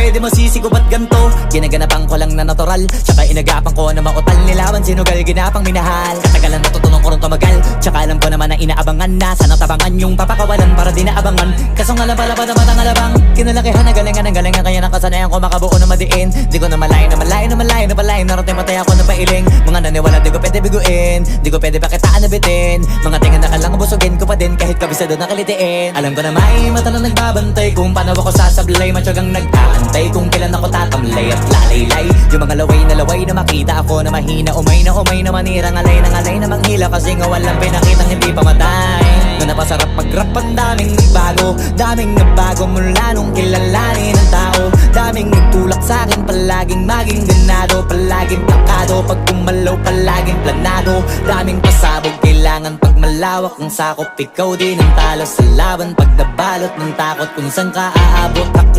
pwede mo sisigo ba't ganto? Ginaganapan ko lang na natural, tsaka inagapan ko na mautal. Nilawan sinugal, ginapang minahal. Katagalan natutunan ko rin tumagal, tsaka alam ko naman na inaabangan na sana tabangan yung papakawalan para di naabangan. Kaso nga lang pala pa naman ang alabang kinalakihan na galingan kaya nakasanayan ko makabuo na madiin. Di ko na malayo na malayo na malayo na palayo. Narating matay ako na pailing. Mga naniwala di ko pwede biguin, di ko pwede pakitaan na bitin. Mga tingan na kalang busugin ko pa din kahit kabisado na kalitiin. Alam ko na may mata na nagbabantay kung paano ako sasablay. Matyagang nag-aantay kung kailan ako tatamlay at lalaylay. Yung mga laway na makita ako na mahina. Umay na manira, ngalay na manghila. Kasi nga walang pinakitang hindi pamatay. Na napasarap mag-rap ang daming nagbago mula nung kilalanin ang tao. Daming nagtulak sa'kin, palaging maging ganado. Palaging plakado, pag kumalaw palaging planado. Daming pasabog, kailangan pag malawak ang sakop. Ikaw din ang talo sa laban pag nabalot ng takot kung saan ka aabot. Ako